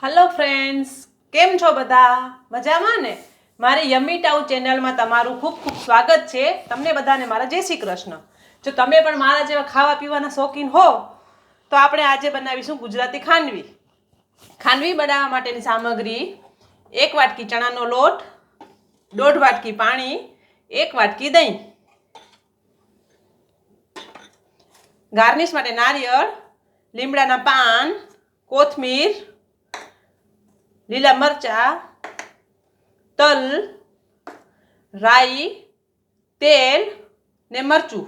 Hello friends, केम छो बधा मजामां ने। मारी यम्मी टाउ चेनल में तमारुं खूब खूब स्वागत है। तमने बधाने मारा जय श्री कृष्ण। जो तमे पण मारा जेवा खावा पीवाना शौकीन हो तो आपणे आजे बनावीशुं गुजराती खांडवी। खांडवी बनाववा माटेनी सामग्री 1 वाटकी चणानो लोट, 1.5 वाटकी पाणी, 1 वाटकी दही। गार्निश माटे नारियल, લીમડાના પાન, કોથમીર, લીલા મરચા, તલ, રાઈ, તેલ ને મરચું।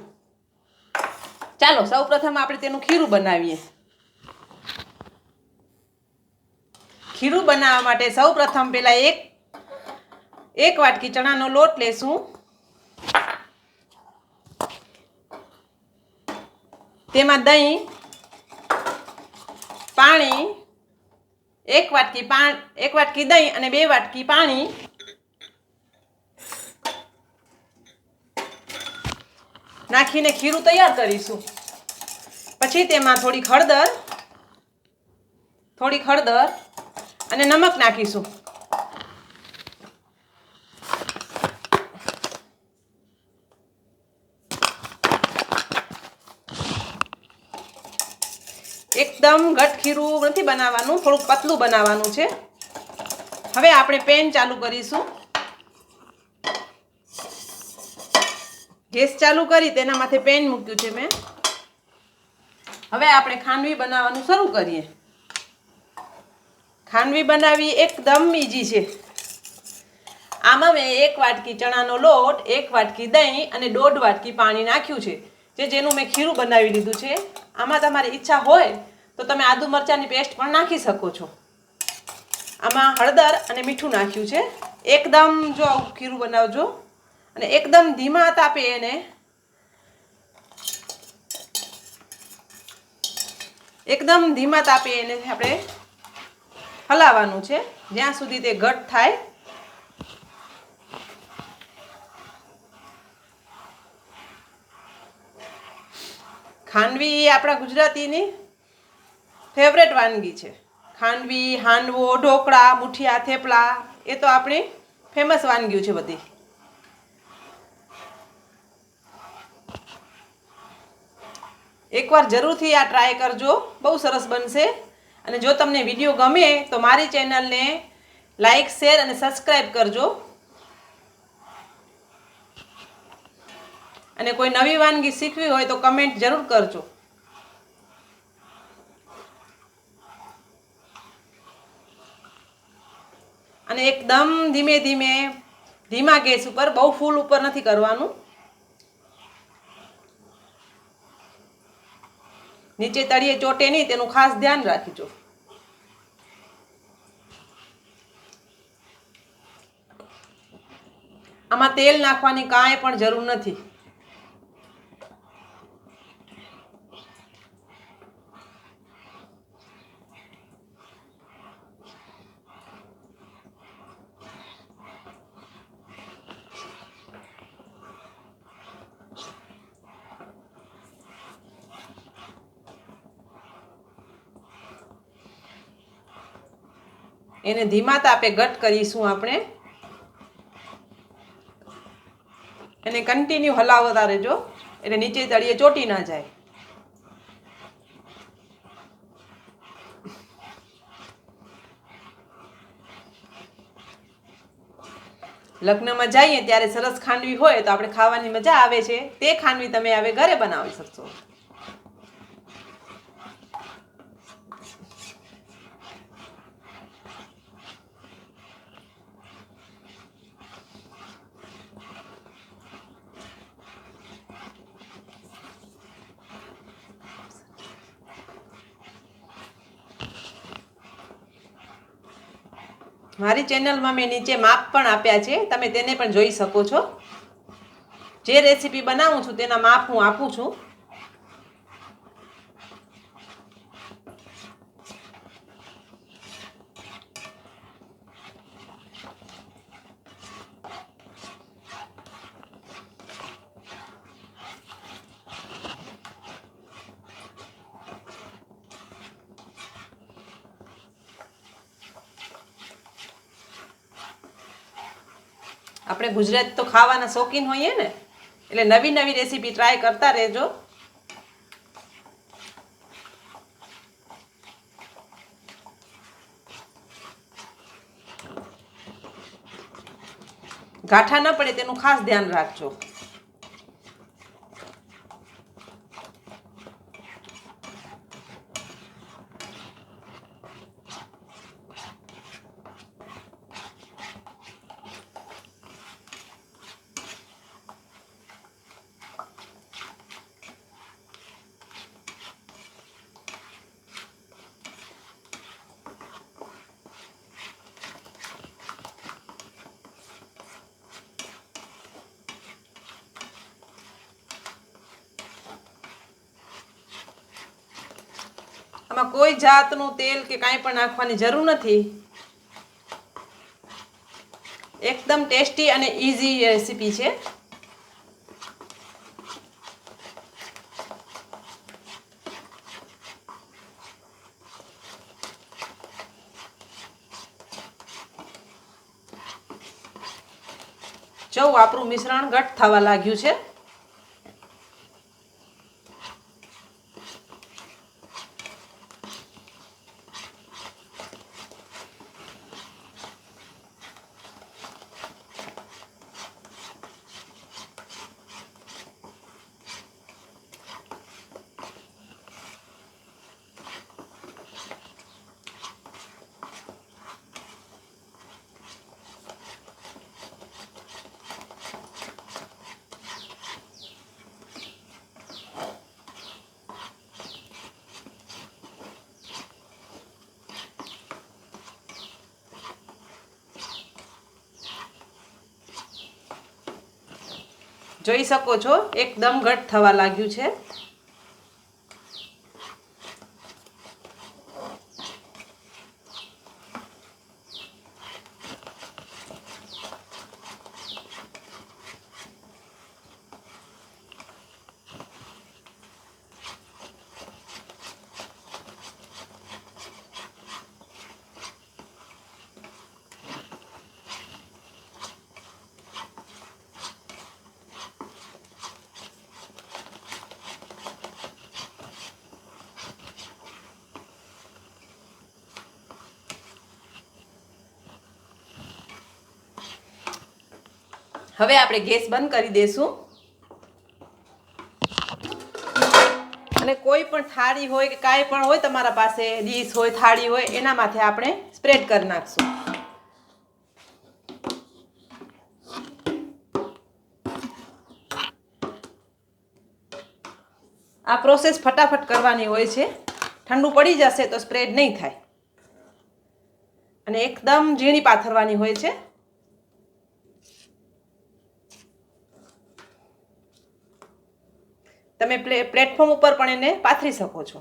ચાલો સૌપ્રથમ આપણે તેનું ખીરું બનાવીએ। ખીરું બનાવવા માટે સૌપ્રથમ પહેલા એક વાટકી ચણાનો લોટ લેશું। તેમાં દહીં, પાણી, 1 વાટકી દહીં અને 2 વાટકી પાણી નાખીને ખીરું તૈયાર કરીશું। પછી તેમાં થોડીક હળદર અને નમક નાખીશું। એકદમ ઘટ ખીરું નથી બનાવવાનું, થોડુંક પતલું બનાવવાનું છે। હવે આપણે પેન ચાલુ કરીશું। ગેસ ચાલુ કરી તેના માથે પેન મૂક્યું છે મેં। હવે આપણે ખાંડવી બનાવવાનું શરૂ કરીએ। ખાંડવી બનાવવી એકદમ ઈઝી છે। આમાં મેં 1 વાટકી ચણાનો લોટ, 1 વાટકી દહીં અને 1.5 વાટકી પાણી નાખ્યું છે, જેનું મેં ખીરું બનાવી લીધું છે। આમાં તમારી ઈચ્છા હોય તો તમે આદુ મરચાંની પેસ્ટ પણ નાખી શકો છો। આમાં હળદર અને મીઠું નાખ્યું છે। એકદમ જો આવું ખીરું બનાવજો અને એકદમ ધીમા તાપે એને આપણે હલાવવાનું છે જ્યાં સુધી તે ઘટ થાય। ખાંડવી એ આપણા ગુજરાતીની ફેવરેટ વાનગી છે। ખાંડવી, હાંડવો, ઢોકળા, મુઠિયા, થેપલા એ તો આપણી ફેમસ વાનગીઓ છે બધી। એકવાર જરૂરથી આ ટ્રાય કરજો, બહુ સરસ બનશે। અને જો તમને વિડીયો ગમે તો મારી ચેનલને લાઈક, શેર અને સબસ્ક્રાઈબ કરજો। અને કોઈ નવી વાનગી શીખવી હોય તો કમેન્ટ જરૂર કરજો। અને એકદમ ધીમા ગેસ ઉપર, બહુ ફૂલ ઉપર નથી કરવાનું। નીચે તળિયે ચોટે નહીં તેનું ખાસ ધ્યાન રાખજો। આમાં તેલ નાખવાની કાંઈ પણ જરૂર નથી। એને ધીમા તાપે ઘટ કરીશું આપણે। એને કન્ટિન્યુ હલાવતા રહેજો એટલે નીચે તળિયે ચોટી ના જાય। લગ્નમાં જઈએ ત્યારે સરસ ખાંડવી હોય તો આપણે ખાવાની મજા આવે છે। તે ખાંડવી તમે હવે ઘરે બનાવી શકશો। મારી ચેનલમાં મેં નીચે માપ પણ આપ્યા છે, તમે તેને પણ જોઈ શકો છો। જે રેસીપી બનાવું છું તેના માપ હું આપું છું। આપણે ગુજરાત તો ખાવાના શોખીન હોઈએ ને, એટલે નવી નવી રેસીપી ટ્રાય કરતા રહેજો. ગાંઠા ન પડે તેનું ખાસ ધ્યાન રાખજો. આમાં કોઈ જાતનું તેલ કે કાંઈ પણ નાખવાની જરૂર નથી. એકદમ ટેસ્ટી અને ઇઝી રેસીપી છે. જો આપણું મિશ્રણ ઘટ થવા લાગ્યું છે. જોઈ શકો છો એકદમ ઘટ થવા લાગ્યું છે. હવે આપણે ગેસ બંધ કરી દેશું અને કોઈ પણ થાળી હોય કે કાંઈ પણ હોય તમારા પાસે, ડીશ હોય, થાળી હોય, એના માથે આપણે સ્પ્રેડ કરી નાખશું. આ પ્રોસેસ ફટાફટ કરવાની હોય છે. ઠંડુ પડી જશે તો સ્પ્રેડ નહીં થાય અને એકદમ ઝીણી પાથરવાની હોય છે. તમે પ્લેટફોર્મ ઉપર પણ એને પાથરી શકો છો.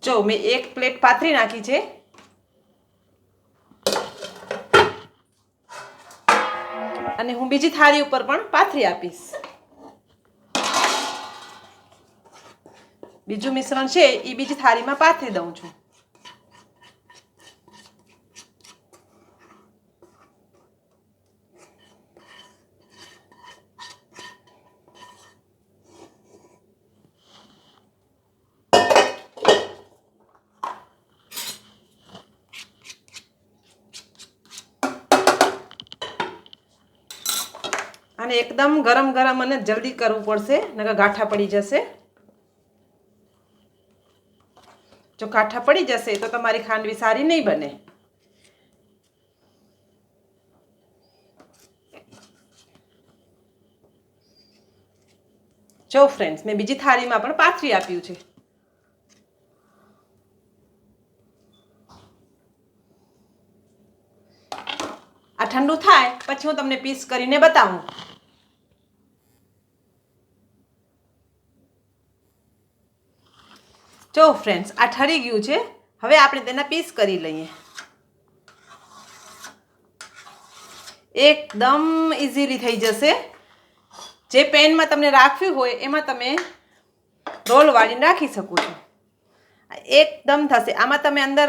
જો મેં એક પ્લેટ પાથરી નાખી છે અને હું બીજી થાળી ઉપર પણ પાથરી આપીશ. બીજું મિશ્રણ છે એ બીજી થાળીમાં પાથરી દઉં છું. અને એકદમ ગરમ ગરમ અને જલ્દી કરવું પડશે, નકર ગાંઠા પડી જશે. જો ગાંઠા પડી જશે તો તમારી ખાંડવી સારી નહીં બને. જો ફ્રેન્ડ્સ, મેં બીજી થાળીમાં પણ પાથરી આપ્યું છે. આ ઠંડુ થાય પછી હું તમને પીસ કરીને બતાવું. જો ફ્રેન્ડ્સ, આ ઠરી ગયું છે. હવે આપણે તેના પીસ કરી લઈએ. એકદમ ઇઝીલી થઈ જશે. જે પેનમાં તમને રાખવી હોય એમાં તમે રોલ વાળીને રાખી શકો છો. એકદમ થશે. આમાં તમે અંદર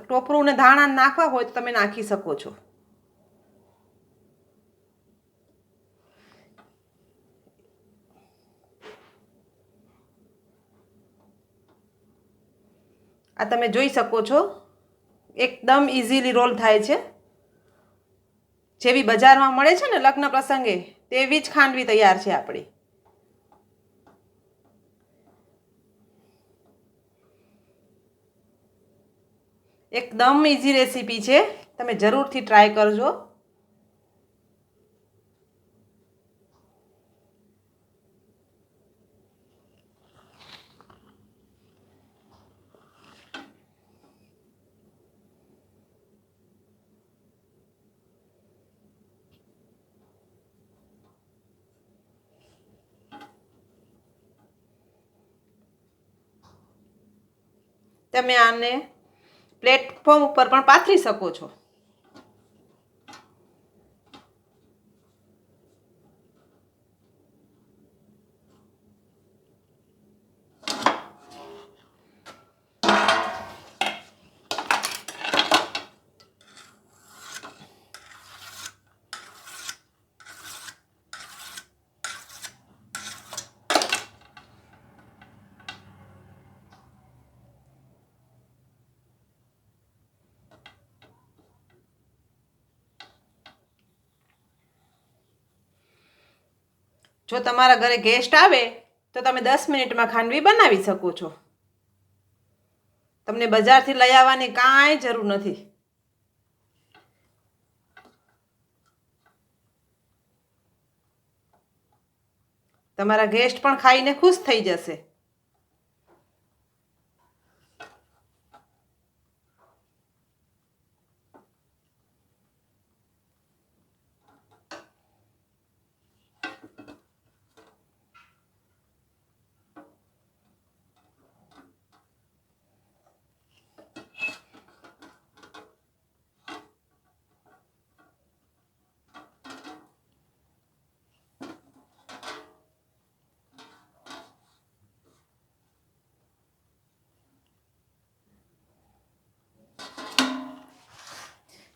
ટોપરું ને ધાણા નાખવા હોય તો તમે નાખી શકો છો. આ તમે જોઈ શકો છો એકદમ ઇઝીલી રોલ થાય છે. જેવી બજારમાં મળે છે ને લગ્ન પ્રસંગે તેવી જ ખાંડવી તૈયાર છે આપણી. એકદમ ઇઝી રેસીપી છે, તમે જરૂરથી ટ્રાય કરજો. તમે આને પ્લેટફોર્મ ઉપર પણ પાથરી શકો છો. જો તમારા ઘરે ગેસ્ટ આવે તો તમે 10 મિનિટમાં ખાંડવી બનાવી શકો છો. તમને બજારથી લઈ આવવાની કાંઈ જરૂર નથી. તમારા ગેસ્ટ પણ ખાઈને ખુશ થઈ જશે.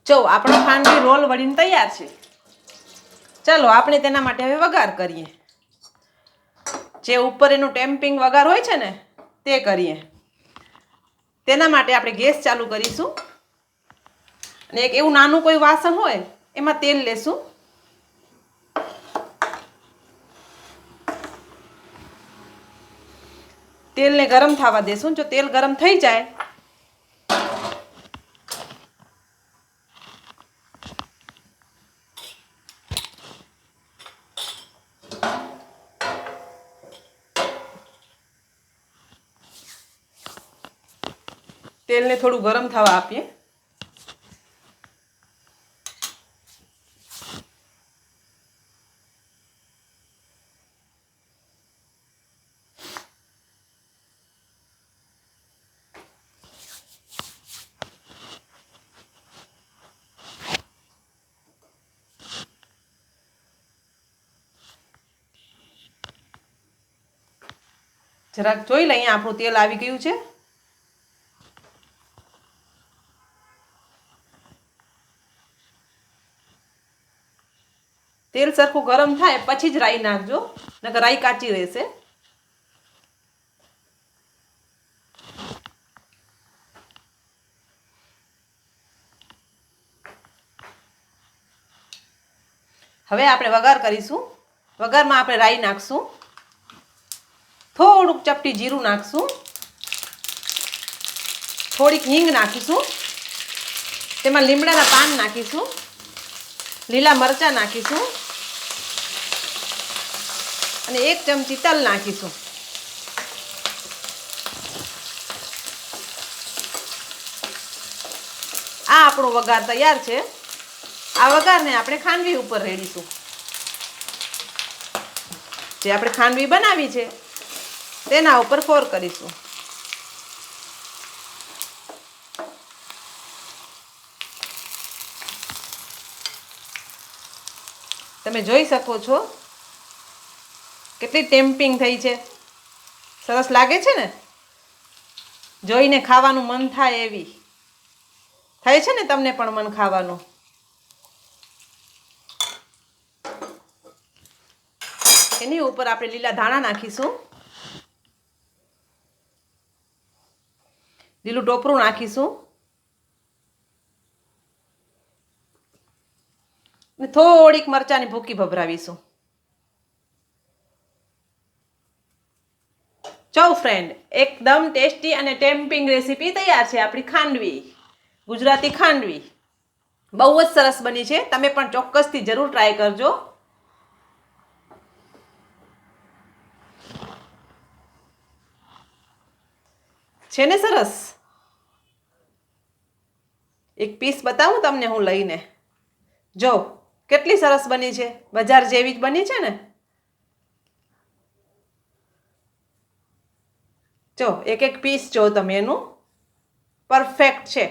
જો આપણો ખાંડવી રોલ વળીને તૈયાર છે. ચાલો આપણે તેના માટે હવે વઘાર કરીએ. જે ઉપર એનું ટેમ્પિંગ વઘાર હોય છે ને તે કરીએ. તેના માટે આપણે ગેસ ચાલુ કરીશું અને એક એવું નાનું કોઈ વાસણ હોય એમાં તેલ લેશું. તેલને ગરમ થવા દેશું. જો તેલ ગરમ થઈ જાય તેલને થોડું ગરમ થવા આપીએ. જરાક જોઈ લઈએ આપણું તેલ આવી ગયું છે. તેલ સરખું ગરમ થાય પછી જ રાઈ નાખજો, નકર રાઈ કાચી રહેશે. હવે આપણે વઘાર કરીશું. વઘારમાં આપણે રાઈ નાખશું, થોડુંક ચપટી જીરું નાખશું, થોડીક હિંગ નાખીશું, તેમાં લીમડાના પાન નાખીશું, લીલા મરચાં નાખીશું અને 1 ચમચી તલ નાખીશું. આ આપણો વઘાર તૈયાર છે. આ વઘારને આપણે ખાંડવી ઉપર રેડીશું. જે આપણે ખાંડવી બનાવી છે તેના ઉપર ફોર કરીશું. તમે જોઈ શકો છો કેટલી ટેમ્પિંગ થઈ છે. સરસ લાગે છે ને, જોઈને ખાવાનું મન થાય એવી. થાય છે ને તમને પણ મન ખાવાનું? એની ઉપર આપણે લીલા ધાણા નાખીશું, લીલું ટોપરું નાખીશું અને થોડીક મરચાંની ભૂકી ભભરાવીશું. ચો ફ્રેન્ડ, એકદમ ટેસ્ટી અને ટેમ્પિંગ રેસીપી તૈયાર છે. આપણી ખાંડવી, ગુજરાતી ખાંડવી બહુ જ સરસ બની છે. તમે પણ ચોક્કસથી જરૂર ટ્રાય કરજો. છે ને સરસ? એક પીસ બતાવું તમને હું લઈને. જો કેટલી સરસ બની છે, બજાર જેવી જ બની છે ને. જો એક એક પીસ જો તમે, એનું પરફેક્ટ છે.